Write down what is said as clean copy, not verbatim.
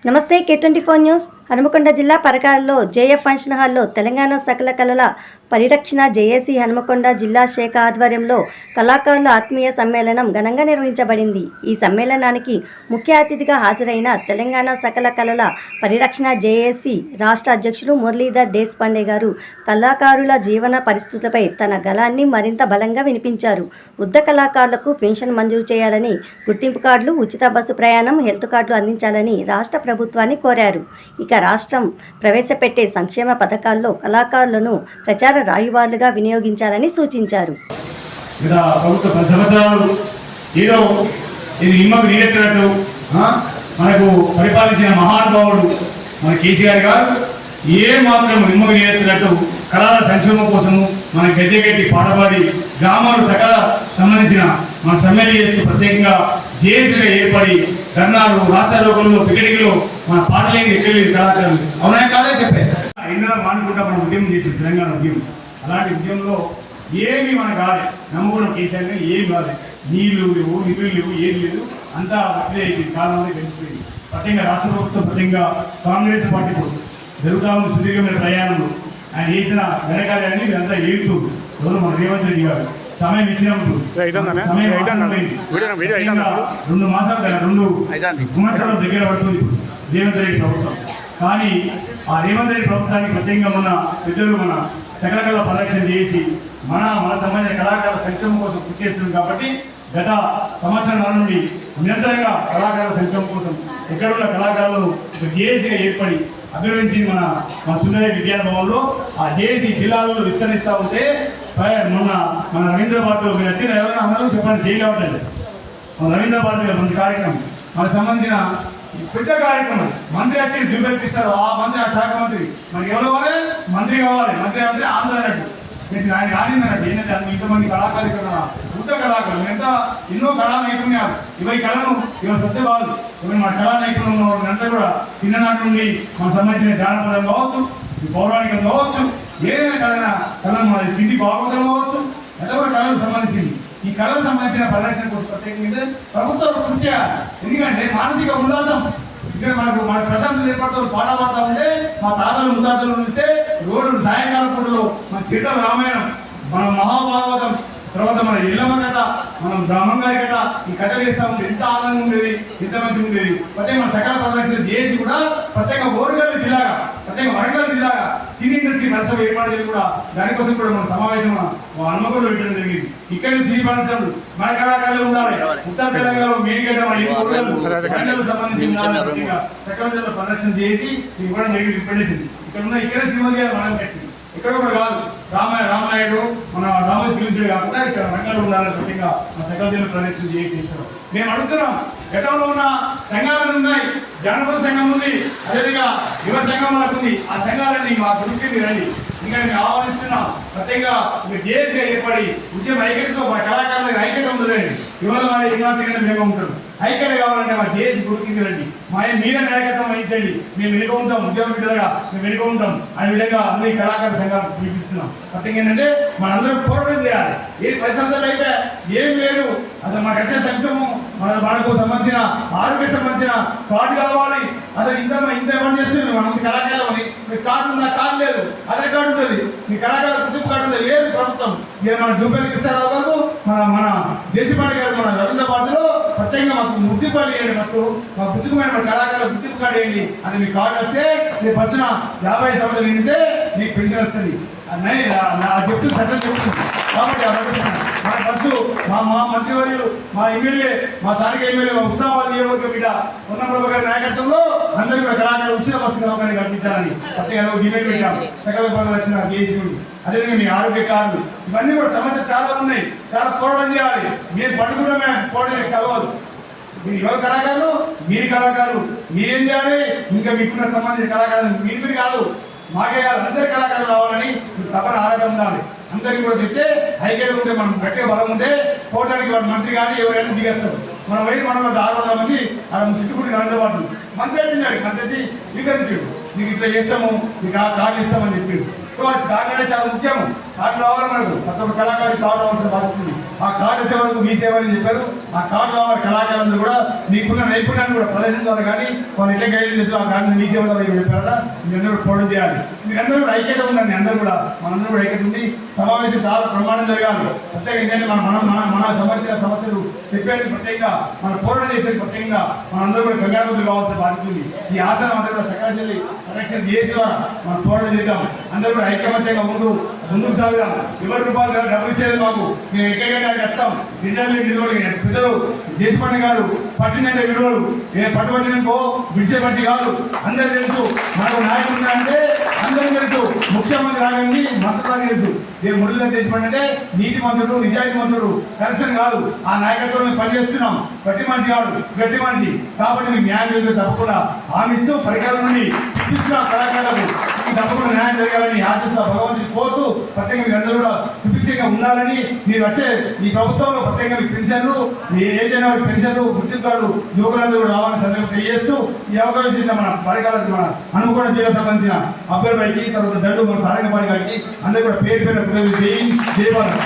నమస్తే K24 news Hanumakonda జిల్లా పరకాలలో JF function హాల్లో తెలంగాణ సకల కళల పరిరక్షణ జేఏసీ హనుమకొండ జిల్లా శాఖ ఆధ్వర్యంలో కళాకారుల ఆత్మీయ సమ్మేళనం ఘనంగా నిర్వహించబడింది। ఈ సమ్మేళనానికి ముఖ్య అతిథిగా హాజరైన తెలంగాణ సకల కళల పరిరక్షణ జేఏసీ రాష్ట్ర అధ్యక్షులు మురళీధర్ దేశపాండే గారు కళాకారుల జీవన పరిస్థితులపై తన గళాన్ని మరింత బలంగా వినిపించారు। వృద్ధ కళాకారులకు పెన్షన్ మంజూరు చేయాలని, గుర్తింపు కార్డులు, ఉచిత బస్సు ప్రయాణం, హెల్త్ కార్డులు అందించాలని రాష్ట్ర ప్రభుత్వాన్ని కోరారు। ఇక రాష్ట్రం ప్రవేశపెట్టే సంక్షేమ పథకాల్లో కళాకారులను ప్రచార రాయువాలుగా వినియోగించాలని సూచించారు। మనకు పరిపాలించిన మహానుభావుడు మన కేసీఆర్ గారు ఏ మాత్రం నిమ్మకు నీరెత్తినట్టు కళల సంక్షేమం కోసము మన గజ్జెగట్టి పాటపాడి గ్రామాలు సకల సంబంధించిన మన సమ్మెలు చేస్తూ ప్రత్యేకంగా జేఏసీగా ఏర్పడి ధర్నాలు, రాష్ట్రారోగంలో, పికెటింగ్లో మన పాటలేని ఎక్కలేదు కళాకారులు అవునా కాదే చెప్పారు। ఇందులో మానుకుంటా మనం ఉద్యమం చేసి తెలంగాణ ఉద్యమం, అలాంటి ఉద్యమంలో ఏమి మన కాదు నమ్ముకున్న కేసీఆర్ కానీ ఏమి కాదు, నీళ్లు లేవు, నిధులు లేవు, ఏది లేదు, అంతా అట్లే అయిపోయింది, కాలం అనేది తెలిసిపోయింది। ప్రత్యేకంగా రాష్ట్ర ప్రభుత్వం, ప్రత్యేకంగా కాంగ్రెస్ పార్టీ జరుగుతా ఉన్న సుదీర్ఘమైన ప్రయాణంలో ఆయన చేసిన ఘనకార్యాన్ని మీరంతా ఏడుతూ రోజు మన రేవంత్ రెడ్డి గారు సమయం ఇచ్చినప్పుడు 2 మాసాలు 2 సంవత్సరాల దగ్గర పడుతుంది రేవంత్ రెడ్డి ప్రభుత్వం। కానీ ఆ రేవంత్ రెడ్డి ప్రభుత్వానికి ప్రత్యేకంగా మన పెద్దలు మన సకల కళ పరిరక్షణ చేసి మన సంబంధించిన కళాకారుల సంక్షేమం కోసం కృషి చేస్తుంది కాబట్టి గత సంవత్సరాల నుండి నిరంతరంగా కళాకారుల సంక్షేమం కోసం ఎక్కడున్న కళాకారులను జేఏసీగా ఏర్పడి అభినందించి మన సుందరయ్య విద్యాభవన్లో ఆ జేఏసీ జిల్లాలలో విస్తరిస్తూ ఉంటే మన రవీంద్ర భారతిలో మీరు వచ్చిన ఎవరైనా అందరూ చెప్పండి, చేయలేవట్లేదు మన రవీంద్ర భారతిలో మంచి కార్యక్రమం, మనకు సంబంధించిన పెద్ద కార్యక్రమం, మంత్రి వచ్చి డ్యూబెక్కిస్తారు, ఆ మంత్రి ఆ శాఖ మంత్రి మనకి ఎవరు కావాలి, మంత్రి కావాలి, మంత్రి అంటే ఆంధ్ర అన్నట్టు ఆయన రానిందన్నట్టు ఏంటంటే ఇంతమంది కళాకారు ఇక్కడ వృద్ధ కళాకారులు ఎంత ఎన్నో కళా నైపుణ్యాలు ఇవై కళను ఇవాళ సత్య కాదు, ఇవన్నీ మన కళా నైపుణ్యం ఉన్నంతా కూడా చిన్ననాటి నుండి మనకు సంబంధించిన జానపదం కావచ్చు, పౌరాణికం కావచ్చు, ఏదైనా కళను మన సింధి భాగవతం కావచ్చు, ఎంత కూడా కళలకు సంబంధించింది। ఈ కళలకు సంబంధించిన పరిరక్షణ కోసం ప్రత్యేకంగా ప్రభుత్వం కృషి చేయాలి। ఎందుకంటే మానసిక ఉల్లాసం ఇక్కడ మన ప్రశాంతత ఏర్పడుతుంది, పాట పాడుతూ ఉంటే మా తాతలు ముత్తాతలు చూస్తే రోడ్డు సాయంకాలం పూటలో మన సీతల రామాయణం, మన మహాభాగవతం, తర్వాత మన ఇళ్ళమ్మ కథ, మనం బ్రహ్మంగారి కథ, ఈ కథలు వేస్తా ఉంటే ఎంత ఆనందంగా ఉండేది, ఎంత మంచిగా ఉండేది। ప్రత్యేక మన సకల పరిరక్షణ చేసి కూడా ప్రత్యేక ఓరుగల్లు జిల్లాగా, ప్రత్యేక వరంగల్ జిల్లాగా సినీ ఇండస్ట్రీ పరిశ్రమ ఏర్పాటు చేసి కూడా దానికోసం కూడా మన సమావేశం హనుమకొండలో పెట్టడం జరిగింది। ఇక్కడ సినీ పరిశ్రమలు మన కళాకారులు ఉండాలి, ఉత్తర తెలంగాణలో మేడిగడ్డ సంబంధించి సకల జిల్లా పరిరక్షణ చేసి ఇవ్వడం జరిగింది, రిప్రజెంటేషన్ ఇక్కడ సినిమా చేయాలి మనకు వచ్చింది, ఇక్కడ కూడా కాదు రామనాయుడు మన రామోజీ ఫిలిమ్స్ కాకుండా ఇక్కడ రంగాలు ఉండాలని ప్రత్యేకంగా మా సకల జిల్లా పరిరక్షణ చేసి ఇస్తున్నాం। మేము అడుగుతున్నాం, గతంలో ఉన్న సంఘాలు ఉన్నాయి, జానపద సంఘం ఉంది, అదేవిధంగా యువ సంఘం మనకు ఉంది, ఆ సంఘాలన్నీ మా గురికి రండి, ఇంకా మేము ఆహ్వానిస్తున్నాం। ప్రత్యేకంగా మీరు జేఏసీగా ఏర్పడి ఉద్యమ ఐక్యతతో మా కళాకారులకు ఐక్యత ఉంటుందండి, ఇవాళ మన ఎన్నో మేము ఉంటాం, ఐక్యత కావాలంటే మా జేఏసీ గురికి రండి, మీరే నాయకత్వం వహించండి, మేము వెనుక ఉంటాం, ఉద్యమ బిడ్డలుగా మేము వెనుక ఉంటాం అనే విధంగా అన్ని కళాకారుల సంఘాలు పిలిపిస్తున్నాం। ప్రత్యేకంగా ఏంటంటే మనందరం పోరాటం చేయాలి, ఏది 10 సంవత్సరాలు అయితే ఏం లేదు, అసలు మనకు వచ్చే సంక్షేమం మనకు సంబంధించిన ఆరోగ్య సంబంధించిన కార్డు కావాలి, అసలు ఇంత పని చేస్తుంది మన కళాకారులు అని మీకు కార్డు ఉందా, కార్డు లేదు, అదే కార్డు ఉంటుంది, మీ కళాకారుల గుర్తింపు కార్డు ఉంది, లేదు ప్రభుత్వం, ఇది మన జూపల్లి కృష్ణారావు గారు మన దేశపాండే గారు మన రవీంద్ర భారతిలో ప్రత్యేకంగా మాకు గుర్తింపు కార్డు వేయండి, ఫస్ట్ మా గుర్తింపుమైన మన కళాకారుల గుర్తింపు కార్డు వేయండి, అది మీ కార్డు వస్తే రేపు పొద్దున 50 సంవత్సరాలు నిండితే మీకు పెన్షన్ వస్తుంది చెప్తుంది, చట్టం చెప్తుంది। కాబట్టి మా ఫస్ట్ మా మంత్రివర్యులు, మా ఎమ్మెల్యే, మా స్థానిక ఎమ్మెల్యే, మా ఉస్మానాబాద్ నియోజకవర్గ బిడ్డ ఉన్నప్రభు గారి నాయకత్వంలో అందరూ కూడా కళాకారులు ఉచిత బస్సు సౌకర్యం కల్పించాలని ప్రత్యేక డిమాండ్ పెట్టాం సకల పరిరక్షణ చేసి। అదేవిధంగా మీ ఆరోగ్య కార్డులు, ఇవన్నీ కూడా సమస్యలు చాలా ఉన్నాయి, చాలా పోరాటం చేయాలి, మీరు పడుకుంటే పోరాటం కలవదు, మీరు యువ కళాకారులు, మీరు కళాకారులు, మీరేం చేయాలి, ఇంకా మీకున్న సంబంధించిన కళాకారులు మీరు కాదు, మాకే కాదు, అందరి కళాకారులు రావాలని తప్పని ఆరోగ్యం ఉండాలి, అందరికీ కూడా చెప్తే ఐక్యత ఉంటే మనం గట్టే బలం ఉంటే పోవడానికి వాడు మంత్రి కానీ ఎవరైనా దిగేస్తారు, మనం పోయి మనం 600 మంది అలా చుట్టుకుంటే నడవద్దు, మంత్రి వచ్చినాడు, మంత్రి వచ్చి స్వీకరించాడు, మీకు ఇట్లా చేస్తాము, మీకు ఆ కార్డు ఇస్తామని చెప్పాడు। సో అది కార్డు అనేది చాలా ముఖ్యము, కార్డు రావాలి మనకు, ప్రతి ఒక్క కళాకారుడికి కార్డు అవసరం పడుతుంది, ఆ కార్డు వచ్చే వరకు మీ సేవ అని చెప్పారు. ఆ కార్డులో వారి కళాకారులందరూ కూడా మీకున్న నైపుణ్యాన్ని కూడా ప్రదర్శించాలి, కానీ వాళ్ళు ఎట్లా గైడ్ చేస్తారు ఆ కార్డుని మీ సేవ ద్వారా చెప్పారా మీరందరూ పోవడం చేయాలి. మీరందరూ కూడా ఐక్యత ఉండండి, అందరూ కూడా మనందరూ కూడా ఐక్యత ఉంది. సమావేశం చాలా ప్రమాణం జరగాలి. ప్రత్యేకంగా మన సంబంధించిన సమస్యలు చెప్పేది ప్రత్యేకంగా మన పోరాటం చేసేది ప్రత్యేకంగా మనందరూ కూడా కంగారులు కావాల్సిన బాధ్యత ఉంది. ఈ ఆసనం అందరూ కూడా సకాలంలో కనెక్షన్ చేసి ద్వారా మనం పోరాటం చేద్దాం. అందరూ కూడా ఐక్యమత్యంగా ముందుకు సాగుదాం. ఎవరి రూపాయలు డబ్బులు ఇచ్చేది మాకు మేము ఎక్కడికైనా వస్తాం. నిజాన్ని నిలవలు పెద్దలు దేశపండి గారు పట్టినంటే విలువలు పట్టుబట్టినకో విడిచేపట్టి కాదు. అందరూ తెలుసు మనకు నాయకుడు అంటే అందరూ తెలుసు. ముఖ్యమంత్రి రాగండి మంత్రులు తెలుసు. మురళీ దేశపండి అంటే నీతి మంత్రుడు, నిజాయితీ మంత్రుడు, కరెక్షన్ కాదు. ఆ నాయకత్వం పనిచేస్తున్నాం. గట్టి మనిషి కాదు, గట్టి మనిషి కాబట్టి మీకు న్యాయం జరిగితే తప్పకుండా హామీస్తూ పరికరాల నుండి ఇప్పిస్తున్న కళాకారులకు తప్పకుండా న్యాయం జరగాలని ఆశిస్తూ భగవంతుని కోరుతూ ప్రత్యేకంగా మీరు అందరూ కూడా సుభిక్షంగా ఉండాలని, మీరు వచ్చే ఈ ప్రభుత్వంలో ప్రత్యేకంగా మీ పెన్షన్లు, మీ ఏదైనా పెన్షన్లు, గుర్తింపు కార్డు యువకులందరూ కూడా రావాలని సందర్భంగా తెలియజేస్తూ ఈ అవకాశం ఇచ్చిన మన పరికాలకు మన హనుమకొండ జిల్లా సంబంధించిన అభ్యర్థి తర్వాత దండు మన సారంగపాణి గారికి అందరూ కూడా పేరు పేరు జై భారత్.